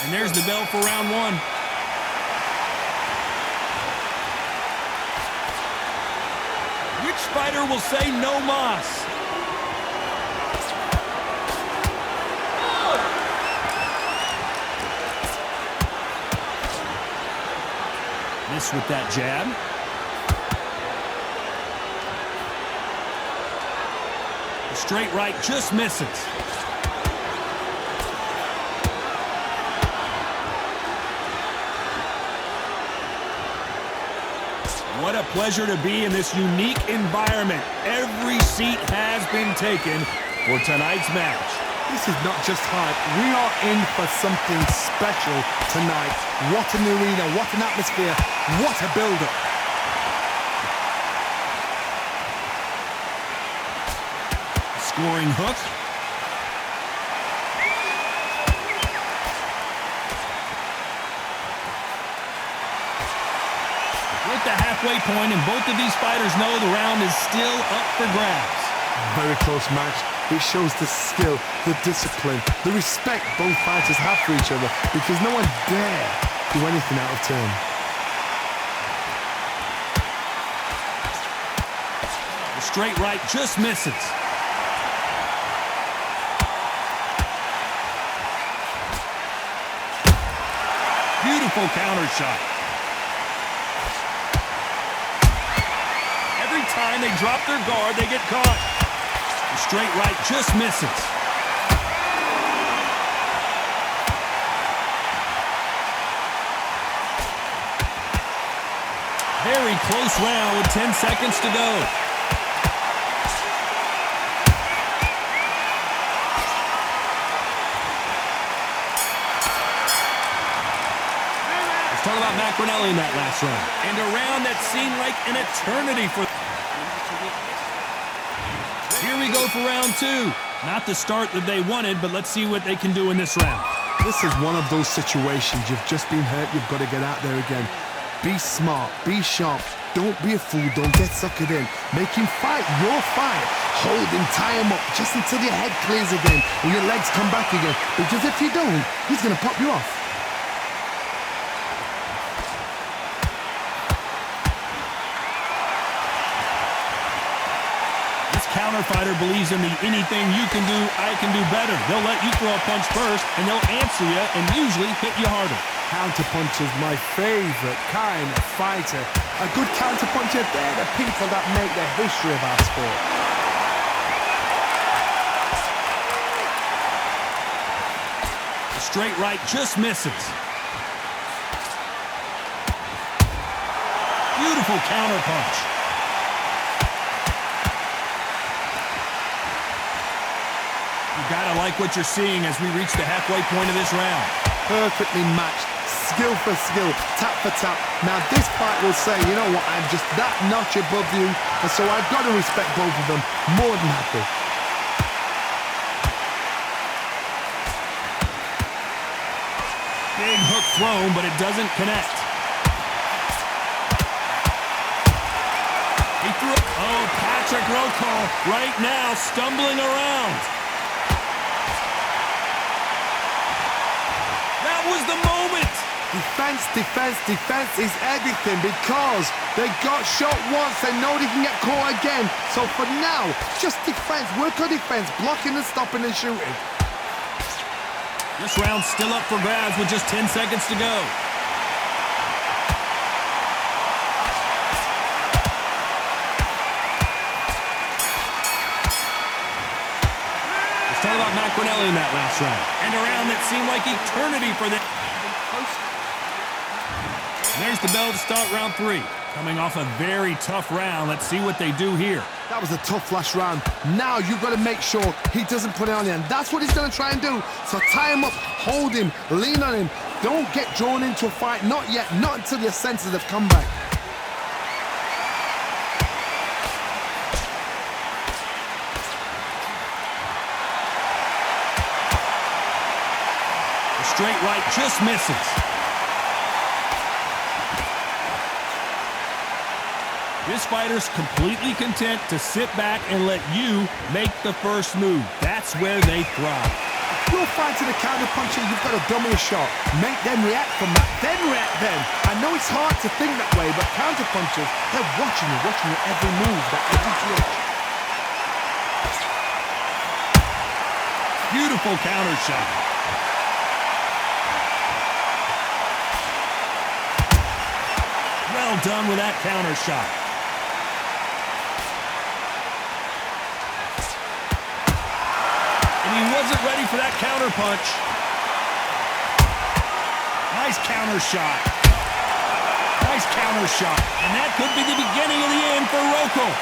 And there's the bell for round one. Which fighter will say no mas? Miss with that jab. The straight right just misses. What a pleasure to be in this unique environment. Every seat has been taken for tonight's match. This is not just hype. We are in for something special tonight. What an arena, what an atmosphere, what a build-up. Scoring hook. At the halfway point, and both of these fighters know the round is still up for grabs. Very close match. It shows the skill, the discipline, the respect both fighters have for each other, because no one dare do anything out of turn. The straight right just misses. Beautiful counter shot. Every time they drop their guard, they get caught. The straight right just misses. Very close round with 10 seconds to go. Let's talk about Macarenelli in that last round. And a round that seemed like an eternity for... Here we go for round two. Not the start that they wanted, but let's see what they can do in this round. This is one of those situations. You've just been hurt. You've got to get out there again. Be smart. Be sharp. Don't be a fool. Don't get suckered in. Make him fight your fight. Hold him, tie him up, just until your head clears again and your legs come back again. Because if you don't, he's going to pop you off. Counter fighter believes in the anything you can do, I can do better. They'll let you throw a punch first, and they'll answer you and usually hit you harder. Counter punch is my favorite kind of fighter. A good counter puncher, they're the people that make the history of our sport. The straight right just misses. Beautiful counter punch. Gotta like what you're seeing as we reach the halfway point of this round. Perfectly matched, skill for skill, tap for tap. Now this fight will say, you know what, I'm just that notch above you, and so I've got to respect both of them. More than happy. Big hook thrown, but it doesn't connect. He threw it. Oh, Patrick Rokohl right now stumbling around. Was the moment. Defense, defense, defense is everything, because they got shot once, they know they can get caught again. So for now, just defense, work on defense, blocking and stopping and shooting. This round's still up for grabs with just 10 seconds to go. Let's talk about Macarenelli in that last round. And a round that seemed like eternity for them. And there's the bell to start round three. Coming off a very tough round. Let's see what they do here. That was a tough last round. Now you've got to make sure he doesn't put it on you, and that's what he's going to try and do. So tie him up, hold him, lean on him. Don't get drawn into a fight. Not yet. Not until your senses have come back. Straight right just misses. This fighter's completely content to sit back and let you make the first move. That's where they thrive. You're fighting a counter-puncher, you've got to dummy a shot. Make them react from that, then react then. I know it's hard to think that way, but counter-punchers, they're watching your every move, that every twitch. Beautiful counter shot. Well done with that counter shot. And he wasn't ready for that counter punch. Nice counter shot. Nice counter shot. And that could be the beginning of the end for Rokohl.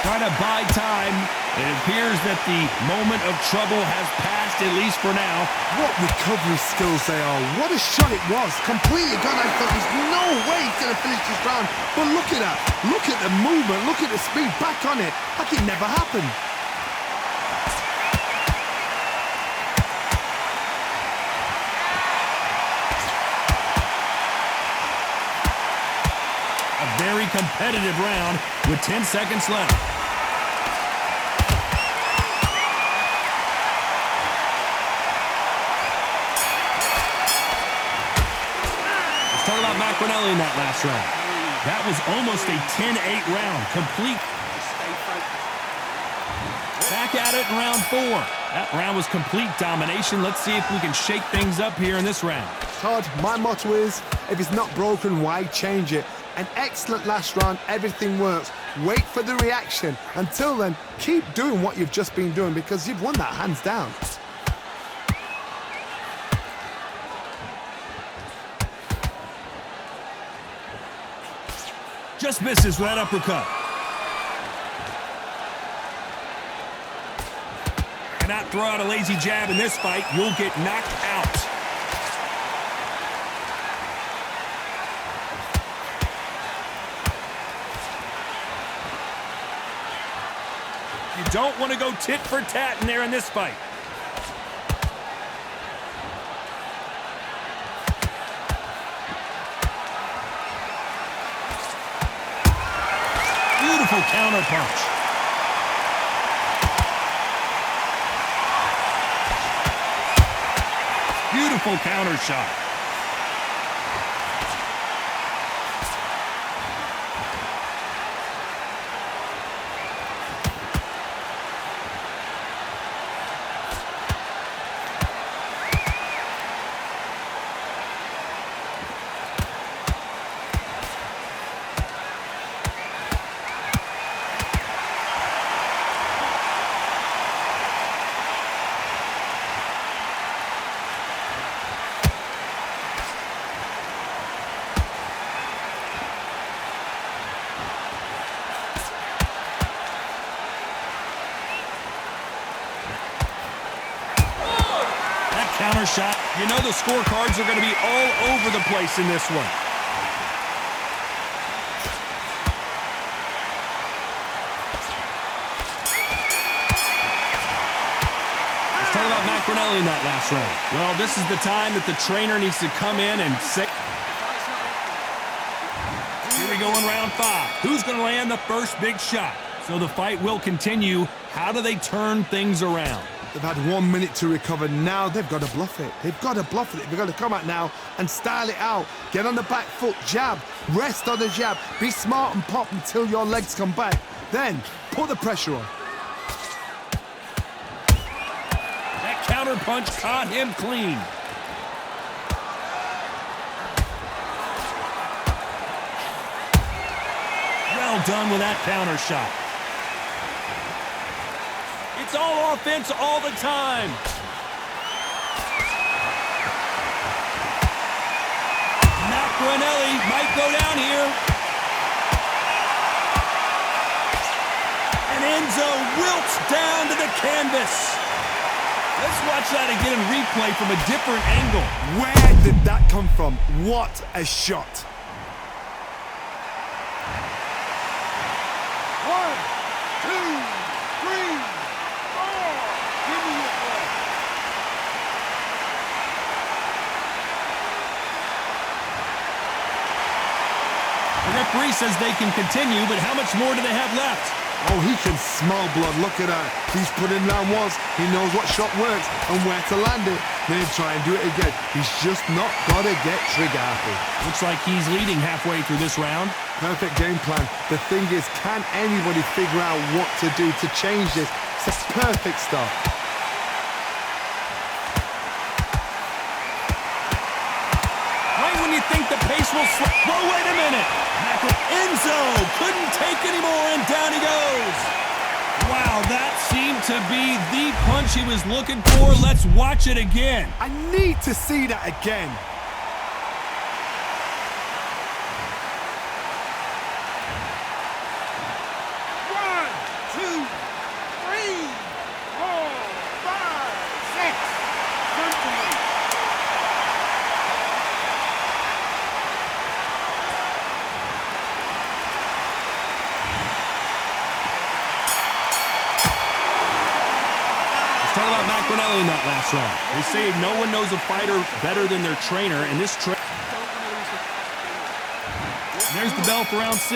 Trying to buy time. It appears that the moment of trouble has passed, at least for now. What recovery skills they are. What a shot it was. Completely gone. I thought there's no way he's going to finish this round. But look at that. Look at the movement. Look at the speed. Back on it. Like it never happened. A very competitive round with 10 seconds left. Talk about Macarenelli in that last round. That was almost a 10-8 round. Complete. Back at it in round 4. That round was complete domination. Let's see if we can shake things up here in this round. Todd, my motto is, if it's not broken, why change it? An excellent last round. Everything works. Wait for the reaction. Until then, keep doing what you've just been doing because you've won that hands down. Just misses with that uppercut. Cannot throw out a lazy jab in this fight. You'll get knocked out. You don't want to go tit for tat in there in this fight. Beautiful counter punch. Beautiful counter shot. Counter shot. You know the scorecards are going to be all over the place in this one. Let's talk about Macarenelli in that last round. Well, this is the time that the trainer needs to come in and say... Here we go in round 5. Who's going to land the first big shot? So the fight will continue. How do they turn things around? They've had 1 minute to recover. Now they've got to bluff it. They've got to bluff it. They've got to come out now and style it out. Get on the back foot, jab, rest on the jab. Be smart and pop until your legs come back. Then put the pressure on. That counter punch caught him clean. Well done with that counter shot. It's all offense all the time. Macarenelli might go down here. And Enzo wilts down to the canvas. Let's watch that again in replay from a different angle. Where did that come from? What a shot. 1, 2, 3. The referee says they can continue, but how much more do they have left? Oh, he can smell blood. Look at that. He's putting down walls. He knows what shot works and where to land it. Then try and do it again. He's just not got to get trigger happy. Looks like he's leading halfway through this round. Perfect game plan. The thing is, can anybody figure out what to do to change this? It's a perfect start. Right when you think the pace will slow. Whoa, wait a minute. Enzo couldn't take anymore, and down he goes. Wow, that seemed to be the punch he was looking for. Let's watch it again. I need to see that again. Talk about Macarenelli in that last round. They say no one knows a fighter better than their trainer, and this there's the bell for round 6.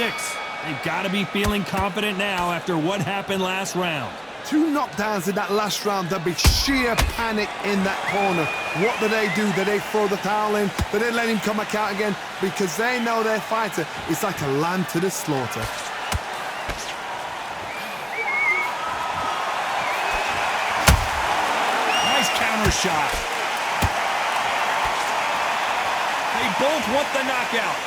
They've got to be feeling confident now after what happened last round. 2 knockdowns in that last round. There'll be sheer panic in that corner. What do? Do they throw the towel in? Do they let him come back out again? Because they know their fighter is like a lamb to the slaughter. Counter shot. They both want the knockout.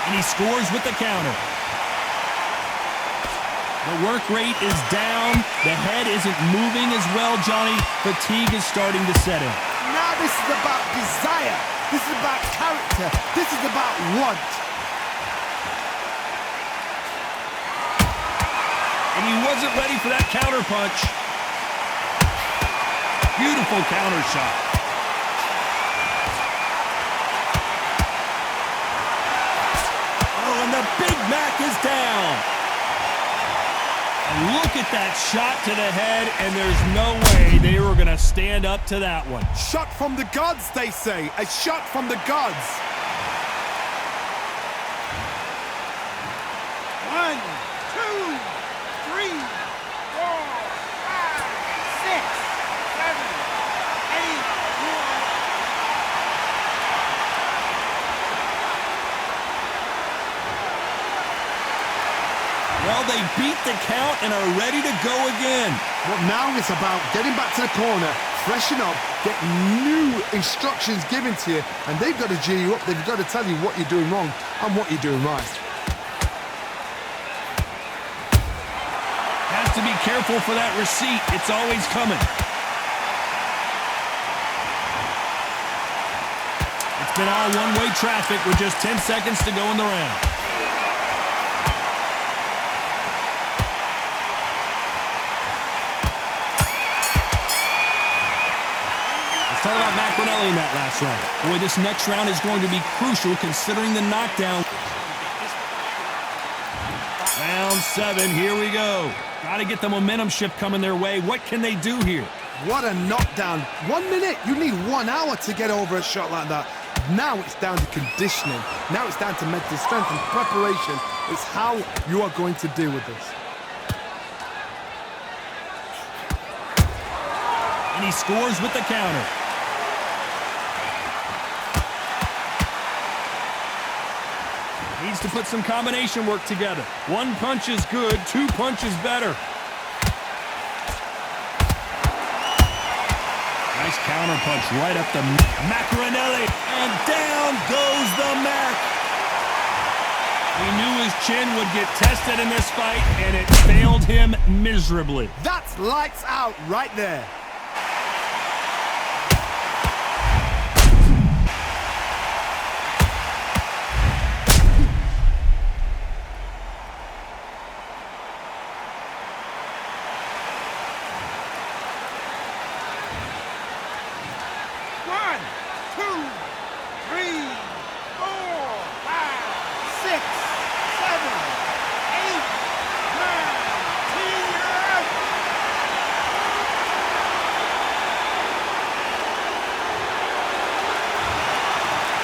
And he scores with the counter. The work rate is down. The head isn't moving as well, Johnny. Fatigue is starting to set in. Now this is about desire. This is about character. This is about want. And he wasn't ready for that counter punch. Beautiful counter shot. Oh, and the Big Mac is down. And look at that shot to the head, and there's no way they were going to stand up to that one. Shot from the gods, they say. A shot from the gods. 1, 2, 3, 4, 5, 6, 7, 8, 9. Well, they beat the count and are ready to go again. But now it's about getting back to the corner, freshen up, get new instructions given to you, and they've got to G you up. They've got to tell you what you're doing wrong and what you're doing right. Has to be careful for that receipt. It's always coming. It's been all one-way traffic with just 10 seconds to go in the round. Let's talk about Macarenelli in that last round. Boy, this next round is going to be crucial considering the knockdown. Round 7, here we go. Got to get the momentum shift coming their way. What can they do here? What a knockdown. 1 minute. You need 1 hour to get over a shot like that. Now it's down to conditioning. Now it's down to mental strength and preparation. It's how you are going to deal with this. And he scores with the counter. Needs to put some combination work together. 1 punch is good, 2 punches better. Nice counter punch right up the Macarenelli. And down goes the Mac. He knew his chin would get tested in this fight, and it failed him miserably. That's lights out right there.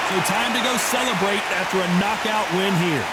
So time to go celebrate after a knockout win here.